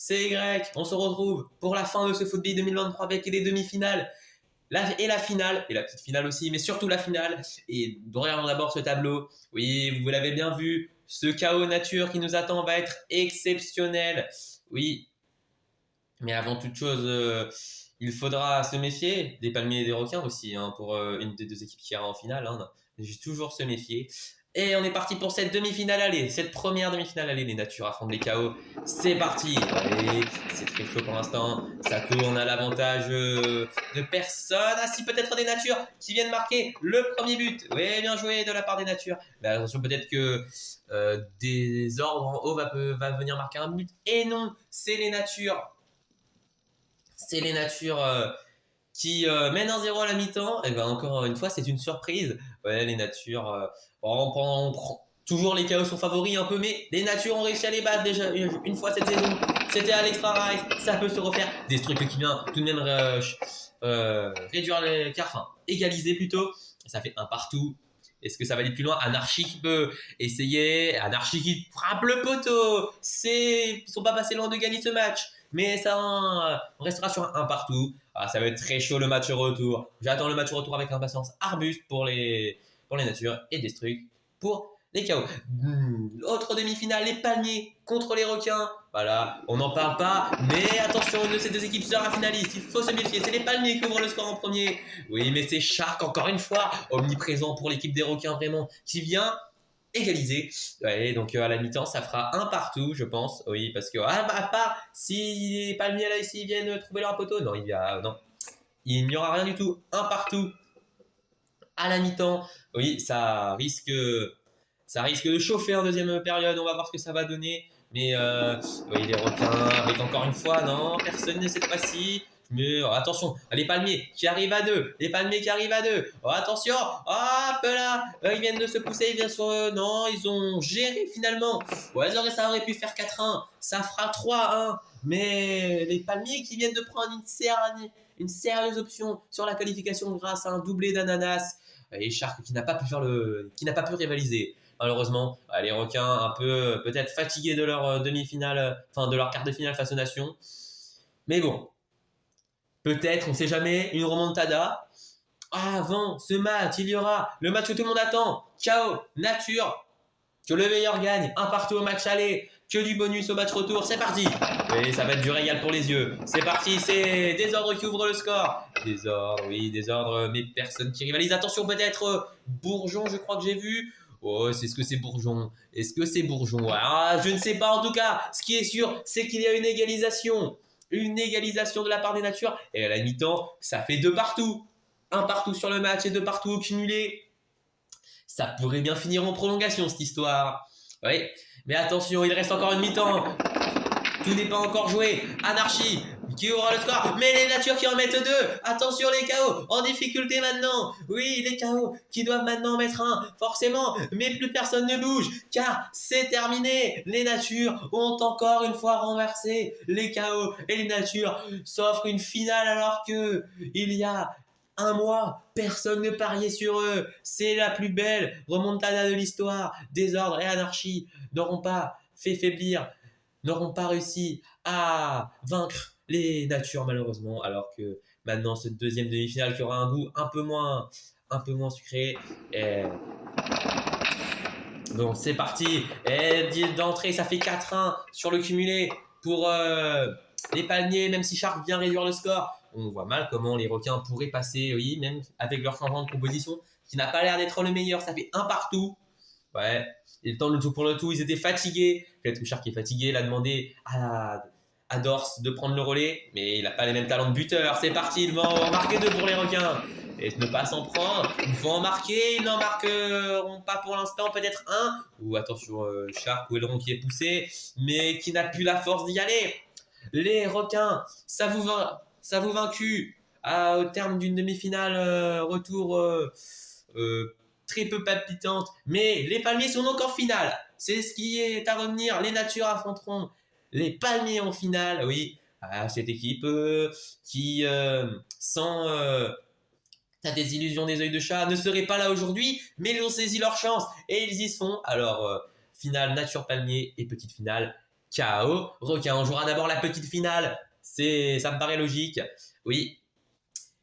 c'est Y. On se retrouve pour la fin de ce Football 2023 avec les demi-finales. La finale, et la petite finale aussi, mais surtout la finale. Et regardons d'abord ce tableau. Oui, vous l'avez bien vu, ce chaos nature qui nous attend va être exceptionnel. Oui, mais avant toute chose, il faudra se méfier des palmiers et des requins aussi, hein, pour une des deux équipes qui ira en finale. Hein. Il faut toujours se méfier. Et on est parti pour cette demi-finale aller, cette première demi-finale aller. Les natures affrontent les chaos. C'est parti. Allez, c'est très chaud pour l'instant. Ça court, on a l'avantage de personne. Ah si, peut-être des natures qui viennent marquer le premier but. Oui, bien joué de la part des natures. Mais attention, peut-être que des ordres en haut va venir marquer un but. Et non, c'est les natures. C'est les natures qui mènent 1-0 à la mi-temps. Et ben encore une fois, c'est une surprise. Ouais, les natures. On prend toujours les chaos sont favoris un peu, mais les natures ont réussi à les battre déjà une fois cette saison. C'était à l'extra rise. Ça peut se refaire. Des trucs qui vient tout de même réduire l'écart, enfin égaliser plutôt. Ça fait un partout. Est-ce que ça va aller plus loin? Anarchy qui peut essayer. Anarchy qui frappe le poteau. Ils sont pas passés loin de gagner ce match. Mais ça, on restera sur un partout. Ah, ça va être très chaud le match retour. J'attends le match retour avec impatience. Arbuste pour les natures et Destruct pour les chaos. Autre demi-finale, les palmiers contre les requins. Voilà, on n'en parle pas, mais attention, une de ces deux équipes sera finaliste. Il faut se méfier. C'est les palmiers qui ouvrent le score en premier. Oui, mais c'est Shark, encore une fois, omniprésent pour l'équipe des requins, vraiment, qui vient égaliser. Ouais, donc à la mi-temps, ça fera un partout, je pense. Oui, parce que à part si les palmiers là ici viennent trouver leur poteau, non, il n'y aura rien du tout. Un partout à la mi-temps. Oui, ça risque de chauffer en deuxième période. On va voir ce que ça va donner. Mais oui, les requins avec encore une fois, non, personne ne cette fois-ci. Mais attention, les palmiers qui arrivent à deux. Les palmiers qui arrivent à deux. Oh, attention. Hop là. Ils viennent de se pousser. Ils viennent sur. Non, ils ont géré finalement. Ouais, ça aurait pu faire 4-1. Ça fera 3-1. Mais les palmiers qui viennent de prendre une sérieuse option sur la qualification grâce à un doublé d'ananas. Et Shark qui n'a pas pu rivaliser. Malheureusement, les requins un peu peut-être fatigués de leur demi-finale, enfin de leur quart de finale face aux nations. Mais bon, peut-être, on ne sait jamais, une remontada. Avant ce match, il y aura le match que tout le monde attend. Ciao, nature, que le meilleur gagne, un partout au match aller, que du bonus au match retour, c'est parti. Et ça va être du régal pour les yeux. C'est parti, c'est Désordre qui ouvre le score. Désordre, oui, Désordre, mais personne qui rivalise. Attention, peut-être Bourgeon, je crois que j'ai vu. Oh, est-ce que c'est Bourgeon? Est-ce que c'est Bourgeon? Ah, je ne sais pas en tout cas. Ce qui est sûr, c'est qu'il y a une égalisation. Une égalisation de la part des natures. Et à la mi-temps, ça fait 2 partout. Un partout sur le match et 2 partout au cumulé. Ça pourrait bien finir en prolongation cette histoire. Oui, mais attention, il reste encore une mi-temps. Tout n'est pas encore joué. Anarchy qui aura le score, mais les natures qui en mettent 2. Attention les chaos, en difficulté maintenant. Oui, les chaos qui doivent maintenant en mettre un, forcément, mais plus personne ne bouge, car c'est terminé. Les natures ont encore une fois renversé les chaos, et les natures s'offrent une finale alors que il y a un mois, personne ne pariait sur eux. C'est la plus belle remontada de l'histoire. Désordre et anarchie n'auront pas fait faiblir, n'auront pas réussi à vaincre les natures malheureusement, alors que maintenant cette deuxième demi-finale qui aura un goût un peu moins sucré. Et bon, c'est parti. Et d'entrée, ça fait 4-1 sur le cumulé pour les palmiers, même si Shark vient réduire le score. On voit mal comment les requins pourraient passer, oui, même avec leur changement de composition, qui n'a pas l'air d'être le meilleur. Ça fait un partout. Ouais, et le temps de tout pour le tout, ils étaient fatigués. Peut-être que Shark est fatigué, il a demandé à Dors de prendre le relais, mais il n'a pas les mêmes talents de buteur. C'est parti, ils vont en marquer 2 pour les requins. Et ne pas s'en prendre, ils vont en marquer, ils n'en marqueront pas pour l'instant, peut-être un. Ou attention, Shark ou Aileron qui est poussé, mais qui n'a plus la force d'y aller. Les requins, ça vous vaincu au terme d'une demi-finale retour très peu palpitante. Mais les palmiers sont donc en finale. C'est ce qui est à retenir. Les natures affronteront les palmiers en finale. Oui, cette équipe qui, sans la désillusion des œils de chat, ne serait pas là aujourd'hui, mais ils ont saisi leur chance et ils y sont. Alors, finale nature palmier et petite finale KO. Requin, on jouera d'abord la petite finale. Ça me paraît logique. Oui.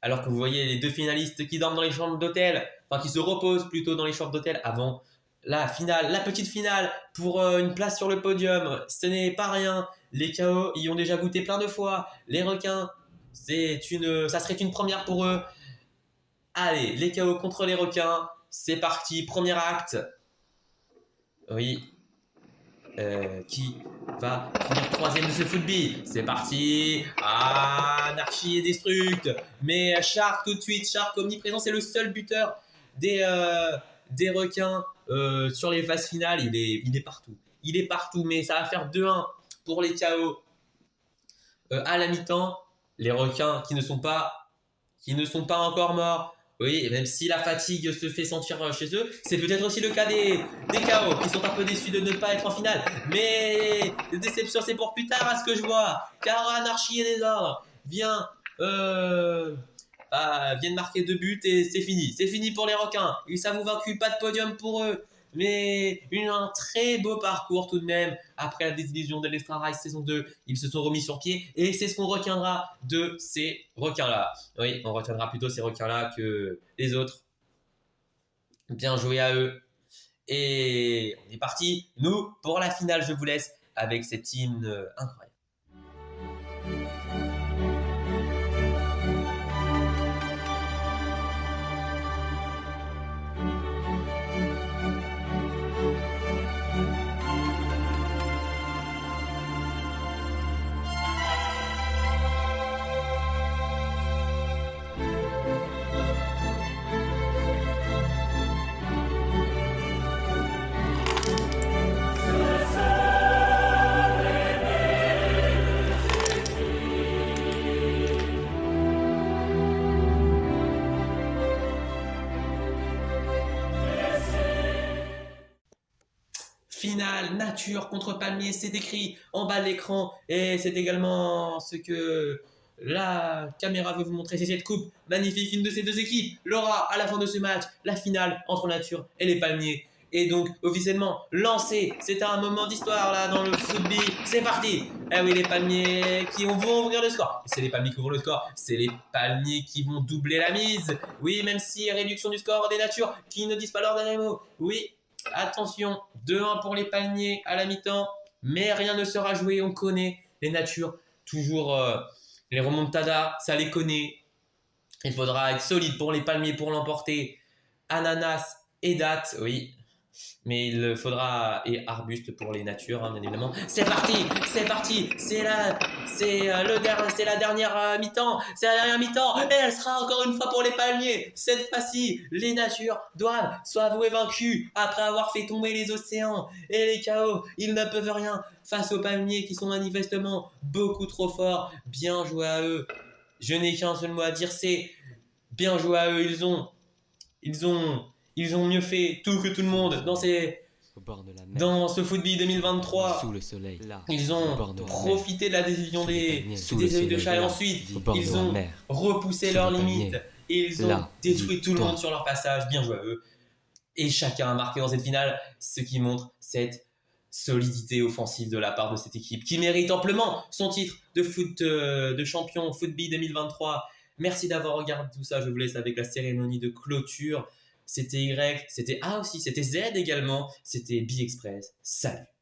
Alors que vous voyez les deux finalistes qui dorment dans les chambres d'hôtel, enfin qui se reposent plutôt dans les chambres d'hôtel avant la finale, la petite finale pour une place sur le podium. Ce n'est pas rien. Les KO y ont déjà goûté plein de fois. Les requins, ça serait une première pour eux. Allez, les KO contre les requins. C'est parti, premier acte. Oui. Qui va finir troisième de ce football. C'est parti. Ah, Anarchy et Destruct. Mais Shark tout de suite. Shark omniprésent, c'est le seul buteur des requins sur les phases finales. Il est partout. Il est partout, mais ça va faire 2-1 pour les KO. À la mi-temps, les requins qui ne sont pas encore morts. Oui, même si la fatigue se fait sentir chez eux, c'est peut-être aussi le cas des KO qui sont un peu déçus de ne pas être en finale. Mais les déceptions, c'est pour plus tard à ce que je vois. Car Anarchy et Désordre viennent marquer 2 buts et c'est fini. C'est fini pour les requins. Ils s'avouent vaincus, pas de podium pour eux. Mais un très beau parcours tout de même. Après la désillusion de l'Extra Rise saison 2, ils se sont remis sur pied et c'est ce qu'on retiendra de ces requins-là. Oui, on retiendra plutôt ces requins-là que les autres. Bien joué à eux. Et on est parti, nous, pour la finale. Je vous laisse avec cette hymne incroyable. Finale, nature contre palmier, c'est écrit en bas de l'écran et c'est également ce que la caméra veut vous montrer. C'est cette coupe magnifique, une de ces deux équipes l'aura à la fin de ce match, la finale entre nature et les palmiers. Et donc officiellement lancé, c'est un moment d'histoire là dans le football, c'est parti. Eh oui, les palmiers qui vont ouvrir le score. C'est les palmiers qui ouvrent le score, c'est les palmiers qui vont doubler la mise. Oui, même si réduction du score des natures qui ne disent pas leur dernier mot. Oui. Attention, 2-1 pour les palmiers à la mi-temps, mais rien ne sera joué, on connaît les natures, toujours les remontadas, ça les connaît. Il faudra être solide pour les palmiers pour l'emporter. Ananas et date, oui, mais il faudra, et arbuste pour les natures, hein, bien évidemment. C'est parti, c'est la dernière mi-temps, et elle sera encore une fois pour les palmiers. Cette fois-ci, les natures doivent s'avouer vaincus après avoir fait tomber les océans. Et les KO, ils ne peuvent rien face aux palmiers qui sont manifestement beaucoup trop forts. Bien joué à eux. Je n'ai qu'un seul mot à dire, c'est bien joué à eux. Ils ont mieux fait tout que tout le monde dans ce football 2023. Sous le soleil, là, ils ont profité de la décision des œils de chat et ensuite ils ont repoussé leurs limites et ils ont détruit tout le monde sur leur passage. Bien joué à eux. Et chacun a marqué dans cette finale, ce qui montre cette solidité offensive de la part de cette équipe qui mérite amplement son titre de champion football 2023. Merci d'avoir regardé tout ça. Je vous laisse avec la cérémonie de clôture. C'était Y, c'était A aussi, c'était Z également. C'était B-Express. Salut!